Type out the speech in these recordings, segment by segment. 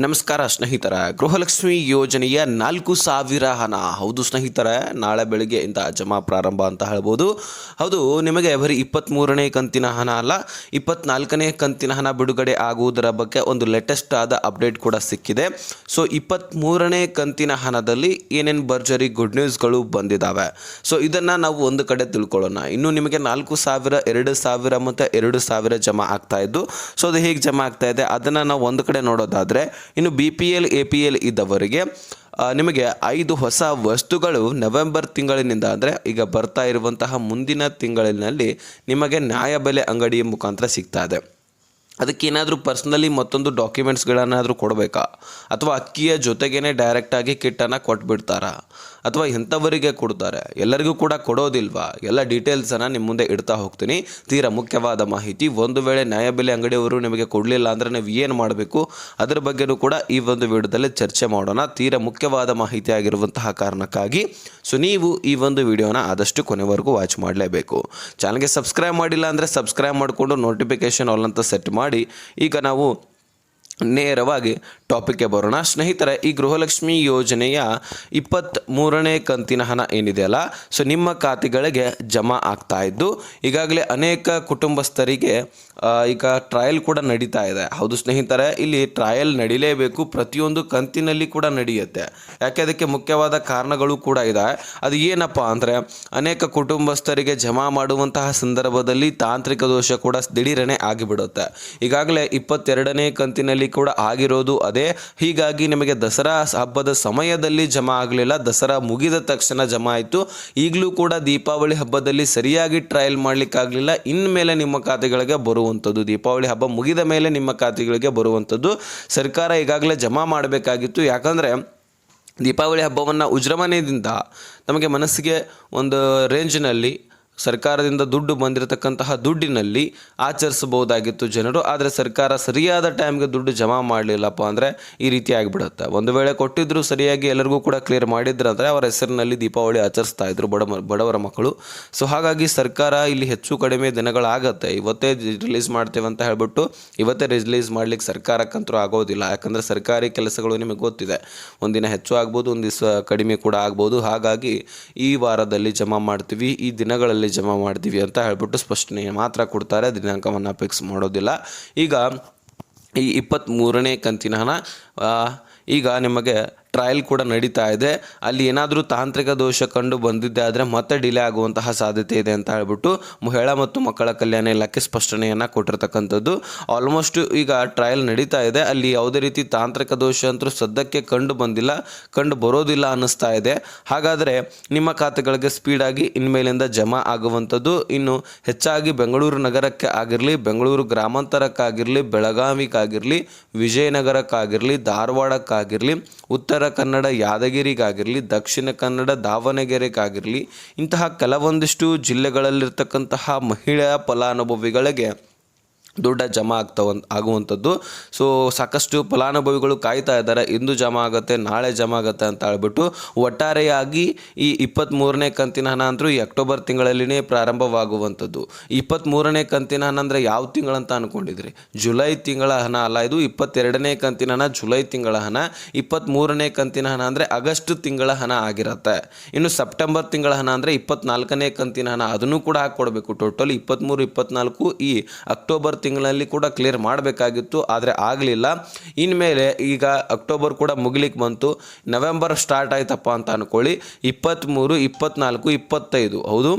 ನಮಸ್ಕಾರ ಸ್ನೇಹಿತರ, ಗೃಹಲಕ್ಷ್ಮಿ ಯೋಜನೆಯ 4,000 ಹಣ. ಹೌದು ಸ್ನೇಹಿತರೆ, ನಾಳೆ ಬೆಳಗ್ಗೆಯಿಂದ ಜಮಾ ಪ್ರಾರಂಭ ಅಂತ ಹೇಳ್ಬೋದು. ಹೌದು, ನಿಮಗೆ ಬರೀ 23ನೇ ಕಂತಿನ ಹಣ ಅಲ್ಲ, 24ನೇ ಕಂತಿನ ಹಣ ಬಿಡುಗಡೆ ಆಗುವುದರ ಬಗ್ಗೆ ಒಂದು ಲೇಟೆಸ್ಟ್ ಆದ ಅಪ್ಡೇಟ್ ಕೂಡ ಸಿಕ್ಕಿದೆ. ಸೊ 23ನೇ ಕಂತಿನ ಹಣದಲ್ಲಿ ಏನೇನು ಭರ್ಜರಿ ಗುಡ್ ನ್ಯೂಸ್ಗಳು ಬಂದಿದ್ದಾವೆ. ಸೊ ಇದನ್ನು ನಾವು ಒಂದು ಕಡೆ ತಿಳ್ಕೊಳ್ಳೋಣ. ಇನ್ನು ನಿಮಗೆ 4,000, 2,000 ಮತ್ತು 2,000 ಜಮಾ ಆಗ್ತಾ ಇದ್ದು. ಸೊ ಅದು ಹೇಗೆ ಜಮಾ ಆಗ್ತಾ ಇದೆ ಅದನ್ನು ನಾವು ಒಂದು ಕಡೆ ನೋಡೋದಾದರೆ, ಇನ್ನು BPL APL ಇದ್ದವರಿಗೆ ನಿಮಗೆ 5 ಹೊಸ ವಸ್ತುಗಳು ನವೆಂಬರ್ ತಿಂಗಳಿನಿಂದ, ಅಂದರೆ ಈಗ ಬರ್ತಾ ಇರುವಂತಹ ಮುಂದಿನ ತಿಂಗಳಿನಲ್ಲಿ ನಿಮಗೆ ನ್ಯಾಯಬೆಲೆ ಅಂಗಡಿಯ ಮುಖಾಂತರ ಸಿಗ್ತಾ ಇದೆ. ಅದಕ್ಕೇನಾದರೂ ಪರ್ಸ್ನಲಿ ಮತ್ತೊಂದು ಡಾಕ್ಯುಮೆಂಟ್ಸ್ಗಳನ್ನಾದರೂ ಕೊಡಬೇಕಾ, ಅಥವಾ ಅಕ್ಕಿಯ ಜೊತೆಗೇ ಡೈರೆಕ್ಟಾಗಿ ಕಿಟ್ಟನ್ನು ಕೊಟ್ಬಿಡ್ತಾರಾ, ಅಥವಾ ಎಂಥವರಿಗೆ ಕೊಡ್ತಾರೆ, ಎಲ್ಲರಿಗೂ ಕೂಡ ಕೊಡೋದಿಲ್ವಾ? ಎಲ್ಲ ಡೀಟೇಲ್ಸನ್ನು ನಿಮ್ಮ ಮುಂದೆ ಇಡ್ತಾ ಹೋಗ್ತೀನಿ. ತೀರಾ ಮುಖ್ಯವಾದ ಮಾಹಿತಿ. ಒಂದು ವೇಳೆ ನ್ಯಾಯಬೆಲೆ ಅಂಗಡಿಯವರು ನಿಮಗೆ ಕೊಡಲಿಲ್ಲ ಅಂದರೆ ನೀವು ಏನು ಮಾಡಬೇಕು ಅದರ ಬಗ್ಗೆಯೂ ಕೂಡ ಈ ಒಂದು ವಿಡಿಯೋದಲ್ಲಿ ಚರ್ಚೆ ಮಾಡೋಣ. ತೀರಾ ಮುಖ್ಯವಾದ ಮಾಹಿತಿ ಆಗಿರುವಂತಹ ಕಾರಣಕ್ಕಾಗಿ ಸೊ ನೀವು ಈ ಒಂದು ವಿಡಿಯೋನ ಆದಷ್ಟು ಕೊನೆವರೆಗೂ ವಾಚ್ ಮಾಡಲೇಬೇಕು. ಚಾನಲ್ಗೆ ಸಬ್ಸ್ಕ್ರೈಬ್ ಮಾಡಿಲ್ಲ ಅಂದರೆ ಸಬ್ಸ್ಕ್ರೈಬ್ ಮಾಡಿಕೊಂಡು ನೋಟಿಫಿಕೇಷನ್ ಆಲ್ ಅಂತ ಸೆಟ್ ಮಾಡಿ. ಈಗ ನಾವು ನೇರವಾಗಿ ಟಾಪಿಕ್ಗೆ ಬರೋಣ. ಸ್ನೇಹಿತರೆ, ಈ ಗೃಹಲಕ್ಷ್ಮಿ ಯೋಜನೆಯ 23ನೇ ಕಂತಿನ ಹಣ ಏನಿದೆಯಲ್ಲ, ಸೊ ನಿಮ್ಮ ಖಾತೆಗಳಿಗೆ ಜಮಾ ಆಗ್ತಾ ಇದ್ದು ಈಗಾಗಲೇ ಅನೇಕ ಕುಟುಂಬಸ್ಥರಿಗೆ ಈಗ ಟ್ರಯಲ್ ಕೂಡ ನಡೀತಾ ಇದೆ. ಹೌದು ಸ್ನೇಹಿತರೆ, ಇಲ್ಲಿ ಟ್ರಯಲ್ ನಡೀಲೇಬೇಕು, ಪ್ರತಿಯೊಂದು ಕಂತಿನಲ್ಲಿ ಕೂಡ ನಡೆಯುತ್ತೆ. ಯಾಕೆ, ಅದಕ್ಕೆ ಮುಖ್ಯವಾದ ಕಾರಣಗಳು ಕೂಡ ಇದೆ. ಅದು ಏನಪ್ಪ ಅಂದರೆ, ಅನೇಕ ಕುಟುಂಬಸ್ಥರಿಗೆ ಜಮಾ ಮಾಡುವಂತಹ ಸಂದರ್ಭದಲ್ಲಿ ತಾಂತ್ರಿಕ ದೋಷ ಕೂಡ ದಿಢೀರನೆ ಆಗಿಬಿಡುತ್ತೆ. ಈಗಾಗಲೇ 22ನೇ ಕಂತಿನಲ್ಲಿ ಕೂಡ ಆಗಿರೋದು ಅದೇ. ಹೀಗಾಗಿ ನಿಮಗೆ ದಸರಾ ಹಬ್ಬದ ಸಮಯದಲ್ಲಿ ಜಮಾ ಆಗಲಿಲ್ಲ, ದಸರಾ ಮುಗಿದ ತಕ್ಷಣ ಜಮಾ ಆಯಿತು. ಈಗಲೂ ಕೂಡ ದೀಪಾವಳಿ ಹಬ್ಬದಲ್ಲಿ ಸರಿಯಾಗಿ ಟ್ರಯಲ್ ಮಾಡಲಿಕ್ಕಾಗಲಿಲ್ಲ. ಇನ್ಮೇಲೆ ನಿಮ್ಮ ಖಾತೆಗಳಿಗೆ ಬರುವಂಥದ್ದು, ದೀಪಾವಳಿ ಹಬ್ಬ ಮುಗಿದ ಮೇಲೆ ನಿಮ್ಮ ಖಾತೆಗಳಿಗೆ ಬರುವಂಥದ್ದು. ಸರ್ಕಾರ ಈಗಾಗಲೇ ಜಮಾ ಮಾಡಬೇಕಾಗಿತ್ತು. ಯಾಕಂದರೆ ದೀಪಾವಳಿ ಹಬ್ಬವನ್ನು ವಿಜೃಂಭಣೆಯಿಂದ ನಮಗೆ ಮನಸ್ಸಿಗೆ ಒಂದು ರೇಂಜ್ನಲ್ಲಿ ಸರ್ಕಾರದಿಂದ ದುಡ್ಡು ಬಂದಿರತಕ್ಕಂತಹ ದುಡ್ಡಿನಲ್ಲಿ ಆಚರಿಸಬಹುದಾಗಿತ್ತು ಜನರು. ಆದರೆ ಸರ್ಕಾರ ಸರಿಯಾದ ಟೈಮ್ಗೆ ದುಡ್ಡು ಜಮಾ ಮಾಡಲಿಲ್ಲಪ್ಪ ಅಂದರೆ ಈ ರೀತಿ ಆಗಿಬಿಡುತ್ತೆ. ಒಂದು ವೇಳೆ ಕೊಟ್ಟಿದ್ದರೂ ಸರಿಯಾಗಿ ಎಲ್ಲರಿಗೂ ಕೂಡ ಕ್ಲಿಯರ್ ಮಾಡಿದ್ರು ಅಂದರೆ ಅವರ ಹೆಸರಿನಲ್ಲಿ ದೀಪಾವಳಿ ಆಚರಿಸ್ತಾ ಇದ್ರು ಬಡವರ ಮಕ್ಕಳು. ಸೊ ಹಾಗಾಗಿ ಸರ್ಕಾರ ಇಲ್ಲಿ ಹೆಚ್ಚು ಕಡಿಮೆ ದಿನಗಳಾಗತ್ತೆ, ಇವತ್ತೇ ರಿಲೀಸ್ ಮಾಡ್ತೇವೆ ಅಂತ ಹೇಳ್ಬಿಟ್ಟು ಇವತ್ತೇ ರಿಲೀಸ್ ಮಾಡಲಿಕ್ಕೆ ಸರ್ಕಾರಕ್ಕಂತೂ ಆಗೋದಿಲ್ಲ. ಯಾಕಂದರೆ ಸರ್ಕಾರಿ ಕೆಲಸಗಳು ನಿಮಗೆ ಗೊತ್ತಿದೆ, ಒಂದಿನ ಹೆಚ್ಚು ಆಗ್ಬೋದು, ಒಂದು ದಿವಸ ಕಡಿಮೆ ಕೂಡ ಆಗ್ಬೋದು. ಹಾಗಾಗಿ ಈ ವಾರದಲ್ಲಿ ಜಮಾ ಮಾಡ್ತೀವಿ, ಈ ದಿನಗಳಲ್ಲಿ ಜಮಾ ಮಾಡ್ತೀವಿ ಅಂತ ಹೇಳ್ಬಿಟ್ಟು ಸ್ಪಷ್ಟನೆ ಮಾತ್ರ ಕೊಡ್ತಾರೆ, ದಿನಾಂಕವನ್ನು ಫಿಕ್ಸ್ ಮಾಡೋದಿಲ್ಲ. ಈಗ ಈ 23ನೇ ಕಂತಿನ ಹಣ ಈಗ ನಿಮಗೆ ಟ್ರಯಲ್ ಕೂಡ ನಡೀತಾ ಇದೆ. ಅಲ್ಲಿ ಏನಾದರೂ ತಾಂತ್ರಿಕ ದೋಷ ಕಂಡು ಬಂದಿದ್ದೆ ಆದರೆ ಮತ್ತೆ ಡಿಲೇ ಆಗುವಂತಹ ಸಾಧ್ಯತೆ ಇದೆ ಅಂತ ಹೇಳ್ಬಿಟ್ಟು ಮಹಿಳಾ ಮತ್ತು ಮಕ್ಕಳ ಕಲ್ಯಾಣ ಇಲಾಖೆ ಸ್ಪಷ್ಟನೆಯನ್ನು ಕೊಟ್ಟಿರ್ತಕ್ಕಂಥದ್ದು. ಆಲ್ಮೋಸ್ಟ್ ಈಗ ಟ್ರಯಲ್ ನಡೀತಾ ಇದೆ. ಅಲ್ಲಿ ಯಾವುದೇ ರೀತಿ ತಾಂತ್ರಿಕ ದೋಷ ಅಂತೂ ಸದ್ಯಕ್ಕೆ ಕಂಡು ಬಂದಿಲ್ಲ, ಕಂಡು ಬರೋದಿಲ್ಲ ಅನ್ನಿಸ್ತಾ ಇದೆ. ಹಾಗಾದರೆ ನಿಮ್ಮ ಖಾತೆಗಳಿಗೆ ಸ್ಪೀಡಾಗಿ ಇನ್ಮೇಲಿಂದ ಜಮಾ ಆಗುವಂಥದ್ದು. ಇನ್ನು ಹೆಚ್ಚಾಗಿ ಬೆಂಗಳೂರು ನಗರಕ್ಕೆ ಆಗಿರಲಿ, ಬೆಂಗಳೂರು ಗ್ರಾಮಾಂತರಕ್ಕಾಗಿರಲಿ, ಬೆಳಗಾವಿಗಾಗಿರಲಿ, ವಿಜಯನಗರಕ್ಕಾಗಿರಲಿ, ಧಾರವಾಡಕ್ಕಾಗಿರಲಿ, ಉತ್ತರ ಕನ್ನಡ ಯಾದಗಿರಿಗಾಗಿರಲಿ, ದಕ್ಷಿಣ ಕನ್ನಡ ದಾವಣಗೆರೆಗಾಗಿರಲಿ, ಇಂತಹ ಕೆಲವೊಂದಿಷ್ಟು ಜಿಲ್ಲೆಗಳಲ್ಲಿರ್ತಕ್ಕಂತಹ ಮಹಿಳಾ ಫಲಾನುಭವಿಗಳಿಗೆ ದುಡ್ಡು ಜಮಾ ಆಗುವಂಥದ್ದು. ಸೊ ಸಾಕಷ್ಟು ಫಲಾನುಭವಿಗಳು ಕಾಯ್ತಾ ಇದ್ದಾರೆ, ಇಂದು ಜಮಾ ಆಗುತ್ತೆ, ನಾಳೆ ಜಮಾ ಆಗುತ್ತೆ ಅಂತ ಹೇಳ್ಬಿಟ್ಟು. ಒಟ್ಟಾರೆಯಾಗಿ ಈ 23ನೇ ಕಂತಿನ ಹಣ ಅಂತೂ ಈ ಅಕ್ಟೋಬರ್ ತಿಂಗಳಲ್ಲಿನೇ ಪ್ರಾರಂಭವಾಗುವಂಥದ್ದು. 23ನೇ ಕಂತಿನ ಹಣ ಅಂದರೆ ಯಾವ ತಿಂಗಳಂತ ಅಂದ್ಕೊಂಡಿದ್ರಿ? ಜುಲೈ ತಿಂಗಳ ಹಣ ಅಲ್ಲ, ಇದು 22ನೇ ಕಂತಿನ ಹಣ ಜುಲೈ ತಿಂಗಳ ಹಣ. 23ನೇ ಕಂತಿನ ಹಣ ಅಂದರೆ ಆಗಸ್ಟ್ ತಿಂಗಳ ಹಣ ಆಗಿರುತ್ತೆ. ಇನ್ನು ಸೆಪ್ಟೆಂಬರ್ ತಿಂಗಳ ಹಣ ಅಂದರೆ 24ನೇ ಕಂತಿನ ಹಣ, ಅದನ್ನು ಕೂಡ ಹಾಕ್ಕೊಡ್ಬೇಕು. ಟೋಟಲ್ 23, 24 ಈ ಅಕ್ಟೋಬರ್ ತಿಂಗಳಲ್ಲಿ ಕೂಡ ಕ್ಲಿಯರ್ ಮಾಡಬೇಕಾಗಿತ್ತು, ಆದರೆ ಆಗಲಿಲ್ಲ. ಇನ್ಮೇಲೆ ಈಗ ಅಕ್ಟೋಬರ್ ಕೂಡ ಮುಗಿಲಿಕ್ಕೆ ಬಂತು, ನವೆಂಬರ್ ಸ್ಟಾರ್ಟ್ ಆಯ್ತಪ್ಪ ಅಂತ ಅಂದ್ಕೊಳ್ಳಿ. 23, 24, 25 ಹೌದು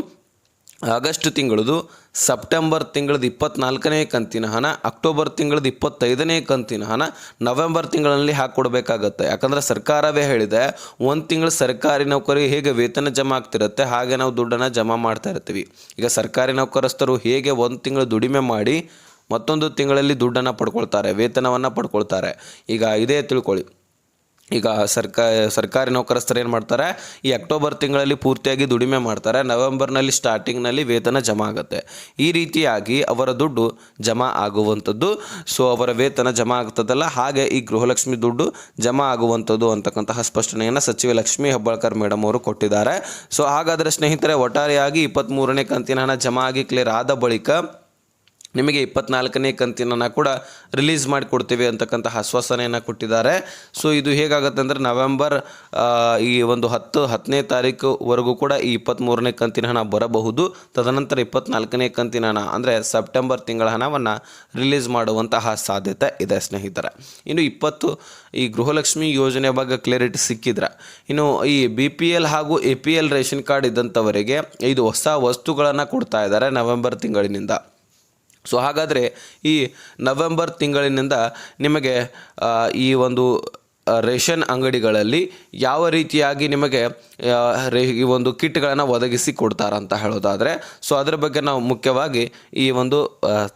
ಆಗಸ್ಟ್ ತಿಂಗಳದು, ಸೆಪ್ಟೆಂಬರ್ ತಿಂಗಳದ 24ನೇ ಕಂತಿನ ಹಣ, ಅಕ್ಟೋಬರ್ ತಿಂಗಳದ 25ನೇ ಕಂತಿನ ಹಣ ನವೆಂಬರ್ ತಿಂಗಳಲ್ಲಿ ಹಾಕ್ಕೊಡ್ಬೇಕಾಗತ್ತೆ. ಯಾಕಂದರೆ ಸರ್ಕಾರವೇ ಹೇಳಿದೆ, ಒಂದು ತಿಂಗಳು ಸರ್ಕಾರಿ ನೌಕರಿ ಹೇಗೆ ವೇತನ ಜಮಾ ಆಗ್ತಿರುತ್ತೆ ಹಾಗೆ ನಾವು ದುಡ್ಡನ್ನು ಜಮಾ ಮಾಡ್ತಾ ಇರ್ತೀವಿ. ಈಗ ಸರ್ಕಾರಿ ನೌಕರಸ್ಥರು ಹೇಗೆ ಒಂದು ತಿಂಗಳು ದುಡಿಮೆ ಮಾಡಿ ಮತ್ತೊಂದು ತಿಂಗಳಲ್ಲಿ ದುಡ್ಡನ್ನು ಪಡ್ಕೊಳ್ತಾರೆ, ವೇತನವನ್ನು ಪಡ್ಕೊಳ್ತಾರೆ. ಈಗ ಇದೇ ತಿಳ್ಕೊಳ್ಳಿ, ಈಗ ಸರ್ಕಾರಿ ನೌಕರಸ್ಥರು ಏನು ಮಾಡ್ತಾರೆ, ಈ ಅಕ್ಟೋಬರ್ ತಿಂಗಳಲ್ಲಿ ಪೂರ್ತಿಯಾಗಿ ದುಡಿಮೆ ಮಾಡ್ತಾರೆ, ನವೆಂಬರ್ನಲ್ಲಿ ಸ್ಟಾರ್ಟಿಂಗ್ನಲ್ಲಿ ವೇತನ ಜಮಾ ಆಗುತ್ತೆ. ಈ ರೀತಿಯಾಗಿ ಅವರ ದುಡ್ಡು ಜಮಾ ಆಗುವಂಥದ್ದು. ಸೊ ಅವರ ವೇತನ ಜಮಾ ಆಗ್ತದಲ್ಲ, ಹಾಗೆ ಈ ಗೃಹಲಕ್ಷ್ಮಿ ದುಡ್ಡು ಜಮಾ ಆಗುವಂಥದ್ದು ಅಂತಕ್ಕಂತಹ ಸ್ಪಷ್ಟನೆಯನ್ನು ಸಚಿವೆ ಲಕ್ಷ್ಮೀ ಹೆಬ್ಬಾಳ್ಕರ್ ಮೇಡಮ್ ಅವರು ಕೊಟ್ಟಿದ್ದಾರೆ. ಸೊ ಹಾಗಾದರೆ ಸ್ನೇಹಿತರೆ, ಒಟ್ಟಾರೆಯಾಗಿ 23ನೇ ಕಂತಿನ ಹಣ ಜಮಾ ಆಗಿ ಕ್ಲಿಯರ್ ಆದ ಬಳಿಕ ನಿಮಗೆ 24ನೇ ಕಂತಿನ ಕೂಡ ರಿಲೀಸ್ ಮಾಡಿ ಕೊಡ್ತೀವಿ ಅಂತಕ್ಕಂಥ ಆಶ್ವಾಸನೆಯನ್ನು ಕೊಟ್ಟಿದ್ದಾರೆ. ಸೊ ಇದು ಹೇಗಾಗುತ್ತೆ ಅಂದರೆ ನವೆಂಬರ್ ಈ ಒಂದು 10ನೇ ತಾರೀಕುವರೆಗೂ ಕೂಡ ಈ 23ನೇ ಕಂತಿನ ಹಣ ಬರಬಹುದು. ತದನಂತರ 24ನೇ ಕಂತಿನ ಹಣ ಅಂದರೆ ಸೆಪ್ಟೆಂಬರ್ ತಿಂಗಳ ಹಣವನ್ನು ರಿಲೀಸ್ ಮಾಡುವಂತಹ ಸಾಧ್ಯತೆ ಇದೆ ಸ್ನೇಹಿತರೆ. ಇನ್ನು ಈ ಗೃಹಲಕ್ಷ್ಮಿ ಯೋಜನೆ ಬಗ್ಗೆ ಕ್ಲಾರಿಟಿ ಸಿಕ್ಕಿದ್ರೆ, ಇನ್ನು ಈ BPL ಹಾಗೂ APL ರೇಷನ್ ಕಾರ್ಡ್ ಇದ್ದಂಥವರಿಗೆ 5 ಹೊಸ ವಸ್ತುಗಳನ್ನು ಕೊಡ್ತಾ ಇದ್ದಾರೆ ನವೆಂಬರ್ ತಿಂಗಳಿನಿಂದ. ಸೊ ಹಾಗಾದರೆ ಈ ನವೆಂಬರ್ ತಿಂಗಳಿನಿಂದ ನಿಮಗೆ ಈ ಒಂದು ರೇಷನ್ ಅಂಗಡಿಗಳಲ್ಲಿ ಯಾವ ರೀತಿಯಾಗಿ ನಿಮಗೆ ಈ ಒಂದು ಕಿಟ್ಗಳನ್ನು ಒದಗಿಸಿ ಕೊಡ್ತಾರಂತ ಹೇಳೋದಾದರೆ, ಸೊ ಅದರ ಬಗ್ಗೆ ನಾವು ಮುಖ್ಯವಾಗಿ ಈ ಒಂದು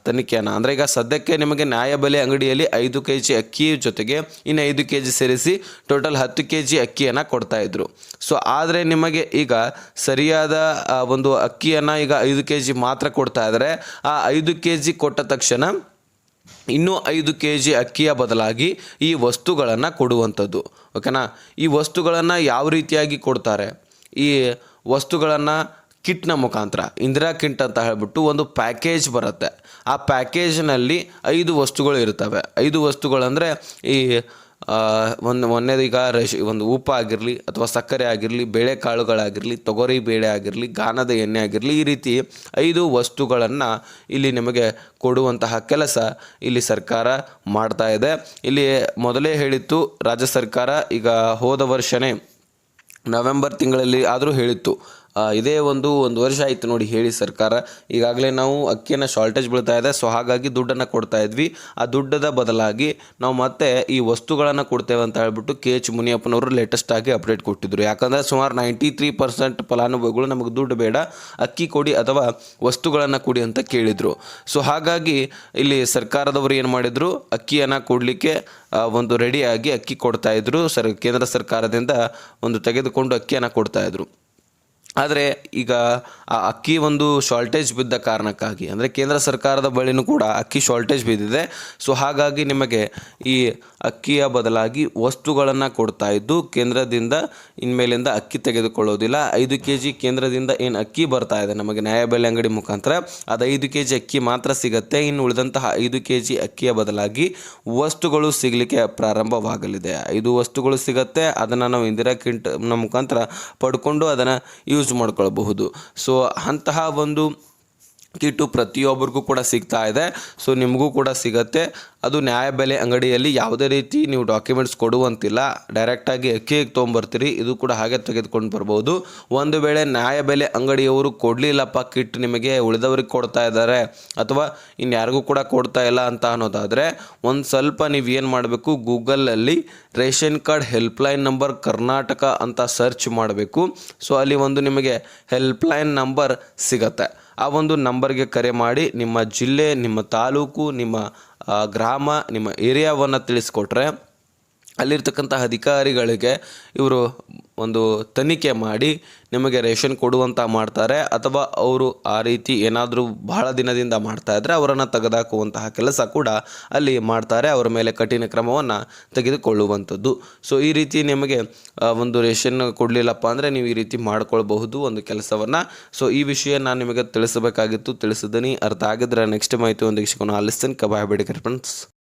ತನಿಖೆಯನ್ನು ಅಂದರೆ ಈಗ ಸದ್ಯಕ್ಕೆ ನಿಮಗೆ ನ್ಯಾಯಬೆಲೆ ಅಂಗಡಿಯಲ್ಲಿ 5 kg ಅಕ್ಕಿ ಜೊತೆಗೆ ಇನ್ನು 5 kg ಸೇರಿಸಿ ಟೋಟಲ್ 10 kg ಅಕ್ಕಿಯನ್ನು ಕೊಡ್ತಾಯಿದ್ರು. ಸೊ ಆದರೆ ನಿಮಗೆ ಈಗ ಸರಿಯಾದ ಒಂದು ಅಕ್ಕಿಯನ್ನು ಈಗ 5 kg ಮಾತ್ರ ಕೊಡ್ತಾ ಇದ್ದಾರೆ. ಆ 5 kg ಕೊಟ್ಟ ತಕ್ಷಣ ಇನ್ನೂ 5 kg ಅಕ್ಕಿಯ ಬದಲಾಗಿ ಈ ವಸ್ತುಗಳನ್ನು ಕೊಡುವಂಥದ್ದು. ಓಕೆನಾ. ಈ ವಸ್ತುಗಳನ್ನು ಯಾವ ರೀತಿಯಾಗಿ ಕೊಡ್ತಾರೆ, ಈ ವಸ್ತುಗಳನ್ನು ಕಿಟ್ನ ಮುಖಾಂತರ ಇಂದಿರಾ ಕಿಟ್ ಅಂತ ಹೇಳಿಬಿಟ್ಟು ಒಂದು ಪ್ಯಾಕೇಜ್ ಬರುತ್ತೆ. ಆ ಪ್ಯಾಕೇಜ್ನಲ್ಲಿ 5 ವಸ್ತುಗಳು ಇರ್ತವೆ. 5 ವಸ್ತುಗಳಂದರೆ ಈ ಒಂದೇದು ಈಗ ಒಂದು ಉಪ್ಪು ಆಗಿರಲಿ ಅಥವಾ ಸಕ್ಕರೆ ಆಗಿರಲಿ, ಬೇಳೆಕಾಳುಗಳಾಗಿರಲಿ, ತೊಗರಿ ಬೇಳೆ ಆಗಿರಲಿ, ಗಾಣದ ಎಣ್ಣೆ ಆಗಿರಲಿ, ಈ ರೀತಿ 5 ವಸ್ತುಗಳನ್ನು ಇಲ್ಲಿ ನಿಮಗೆ ಕೊಡುವಂತಹ ಕೆಲಸ ಇಲ್ಲಿ ಸರ್ಕಾರ ಮಾಡ್ತಾ ಇದೆ. ಇಲ್ಲಿ ಮೊದಲೇ ಹೇಳಿತ್ತು ರಾಜ್ಯ ಸರ್ಕಾರ, ಈಗ ಹೋದ ವರ್ಷವೇ ನವೆಂಬರ್ ತಿಂಗಳಲ್ಲಿ ಆದರೂ ಹೇಳಿತ್ತು. ಇದೇ ಒಂದು ವರ್ಷ ಆಯಿತು ನೋಡಿ ಹೇಳಿ ಸರ್ಕಾರ. ಈಗಾಗಲೇ ನಾವು ಅಕ್ಕಿಯನ್ನು ಶಾರ್ಟೇಜ್ ಬೀಳ್ತಾ ಇದೆ. ಸೊ ಹಾಗಾಗಿ ದುಡ್ಡನ್ನು ಕೊಡ್ತಾ ಇದ್ವಿ. ಆ ದುಡ್ಡದ ಬದಲಾಗಿ ನಾವು ಮತ್ತೆ ಈ ವಸ್ತುಗಳನ್ನು ಕೊಡ್ತೇವೆ ಅಂತ ಹೇಳ್ಬಿಟ್ಟು KH ಮುನಿಯಪ್ಪನವರು ಲೇಟೆಸ್ಟ್ ಆಗಿ ಅಪ್ಡೇಟ್ ಕೊಟ್ಟಿದ್ದರು. ಯಾಕಂದರೆ ಸುಮಾರು 93% ಫಲಾನುಭವಿಗಳು ನಮಗೆ ದುಡ್ಡು ಬೇಡ, ಅಕ್ಕಿ ಕೊಡಿ ಅಥವಾ ವಸ್ತುಗಳನ್ನು ಕೊಡಿ ಅಂತ ಕೇಳಿದರು. ಸೊ ಹಾಗಾಗಿ ಇಲ್ಲಿ ಸರ್ಕಾರದವರು ಏನು ಮಾಡಿದರು, ಅಕ್ಕಿಯನ್ನು ಕೊಡಲಿಕ್ಕೆ ಒಂದು ರೆಡಿಯಾಗಿ ಅಕ್ಕಿ ಕೊಡ್ತಾಯಿದ್ರು. ಕೇಂದ್ರ ಸರ್ಕಾರದಿಂದ ಒಂದು ತೆಗೆದುಕೊಂಡು ಅಕ್ಕಿಯನ್ನು ಕೊಡ್ತಾಯಿದ್ರು. ಆದರೆ ಈಗ ಆ ಅಕ್ಕಿ ಒಂದು ಶಾರ್ಟೇಜ್ ಬಿದ್ದ ಕಾರಣಕ್ಕಾಗಿ, ಅಂದರೆ ಕೇಂದ್ರ ಸರ್ಕಾರದ ಬಳಿನೂ ಕೂಡ ಅಕ್ಕಿ ಶಾರ್ಟೇಜ್ ಬಿದ್ದಿದೆ. ಸೊ ಹಾಗಾಗಿ ನಿಮಗೆ ಈ ಅಕ್ಕಿಯ ಬದಲಾಗಿ ವಸ್ತುಗಳನ್ನು ಕೊಡ್ತಾ ಇದ್ದು, ಕೇಂದ್ರದಿಂದ ಇನ್ಮೇಲಿಂದ ಅಕ್ಕಿ ತೆಗೆದುಕೊಳ್ಳೋದಿಲ್ಲ. 5 kg ಕೇಂದ್ರದಿಂದ ಏನು ಅಕ್ಕಿ ಬರ್ತಾ ಇದೆ ನಮಗೆ ನ್ಯಾಯಬೆಲೆ ಅಂಗಡಿ ಮುಖಾಂತರ, ಅದು 5 kg ಅಕ್ಕಿ ಮಾತ್ರ ಸಿಗುತ್ತೆ. ಇನ್ನು ಉಳಿದಂತಹ 5 kg ಅಕ್ಕಿಯ ಬದಲಾಗಿ ವಸ್ತುಗಳು ಸಿಗಲಿಕ್ಕೆ ಪ್ರಾರಂಭವಾಗಲಿದೆ. 5 ವಸ್ತುಗಳು ಸಿಗುತ್ತೆ. ಅದನ್ನು ನಾವು ಇಂದಿರಾ ಕಿಟ್ನ ಮುಖಾಂತರ ಪಡ್ಕೊಂಡು ಅದನ್ನು ಯೂಸ್ ಮಾಡ್ಕೊಳ್ಬಹುದು. ಸೊ ಅಂತಹ ಒಂದು ಕಿಟ್ಟು ಪ್ರತಿಯೊಬ್ಬರಿಗೂ ಕೂಡ ಸಿಗ್ತಾ ಇದೆ. ಸೊ ನಿಮಗೂ ಕೂಡ ಸಿಗುತ್ತೆ. ಅದು ನ್ಯಾಯಬೆಲೆ ಅಂಗಡಿಯಲ್ಲಿ ಯಾವುದೇ ರೀತಿ ನೀವು ಡಾಕ್ಯುಮೆಂಟ್ಸ್ ಕೊಡುವಂತಿಲ್ಲ. ಡೈರೆಕ್ಟಾಗಿ ಅಕ್ಕಿಗೆ ತೊಗೊಂಬರ್ತೀರಿ. ಇದು ಕೂಡ ಹಾಗೆ ತೆಗೆದುಕೊಂಡು ಬರ್ಬೋದು. ಒಂದು ವೇಳೆ ನ್ಯಾಯಬೆಲೆ ಅಂಗಡಿಯವರು ಕೊಡಲಿಲ್ಲಪ್ಪ ಕಿಟ್ ನಿಮಗೆ ಉಳಿದವ್ರಿಗೆ ಕೊಡ್ತಾ ಇದ್ದಾರೆ ಅಥವಾ ಇನ್ಯಾರಿಗೂ ಕೂಡ ಕೊಡ್ತಾ ಇಲ್ಲ ಅಂತ ಅನ್ನೋದಾದರೆ, ಒಂದು ಸ್ವಲ್ಪ ನೀವು ಏನು ಮಾಡಬೇಕು, ಗೂಗಲಲ್ಲಿ ration card helpline number Karnataka ಅಂತ ಸರ್ಚ್ ಮಾಡಬೇಕು. ಸೊ ಅಲ್ಲಿ ಒಂದು ನಿಮಗೆ ಹೆಲ್ಪ್ಲೈನ್ ನಂಬರ್ ಸಿಗತ್ತೆ. ಆ ಒಂದು ನಂಬರ್ಗೆ ಕರೆ ಮಾಡಿ ನಿಮ್ಮ ಜಿಲ್ಲೆ, ನಿಮ್ಮ ತಾಲೂಕು, ನಿಮ್ಮ ಗ್ರಾಮ, ನಿಮ್ಮ ಏರಿಯಾವನ್ನು ತಿಳಿಸ್ಕೊಟ್ರೆ ಅಲ್ಲಿರ್ತಕ್ಕಂಥ ಅಧಿಕಾರಿಗಳಿಗೆ ಇವರು ಒಂದು ತನಿಖೆ ಮಾಡಿ ನಿಮಗೆ ರೇಷನ್ ಕೊಡುವಂಥ ಮಾಡ್ತಾರೆ. ಅಥವಾ ಅವರು ಆ ರೀತಿ ಏನಾದರೂ ಬಹಳ ದಿನದಿಂದ ಮಾಡ್ತಾಯಿದ್ರೆ ಅವರನ್ನು ತೆಗೆದುಹಾಕುವಂತಹ ಕೆಲಸ ಕೂಡ ಅಲ್ಲಿ ಮಾಡ್ತಾರೆ. ಅವರ ಮೇಲೆ ಕಠಿಣ ಕ್ರಮವನ್ನು ತೆಗೆದುಕೊಳ್ಳುವಂಥದ್ದು. ಸೊ ಈ ರೀತಿ ನಿಮಗೆ ಒಂದು ರೇಷನ್ ಕೊಡಲಿಲ್ಲಪ್ಪ ಅಂದರೆ ನೀವು ಈ ರೀತಿ ಮಾಡ್ಕೊಳ್ಬಹುದು ಒಂದು ಕೆಲಸವನ್ನು. ಸೊ ಈ ವಿಷಯ ನಾನು ನಿಮಗೆ ತಿಳಿಸಬೇಕಾಗಿತ್ತು, ತಿಳಿಸಿದ್ದೀನಿ. ಅರ್ಥ ಆಗಿದ್ರೆ ನೆಕ್ಸ್ಟ್ ಮಾಹಿತಿ ಒಂದಿಗೆ ಸಿಗೋಣ. ಆಲಿಸ್ತೀನಿ. ಕಬಾಯ್ ಬೇಡಿ ಫ್ರೆಂಡ್ಸ್.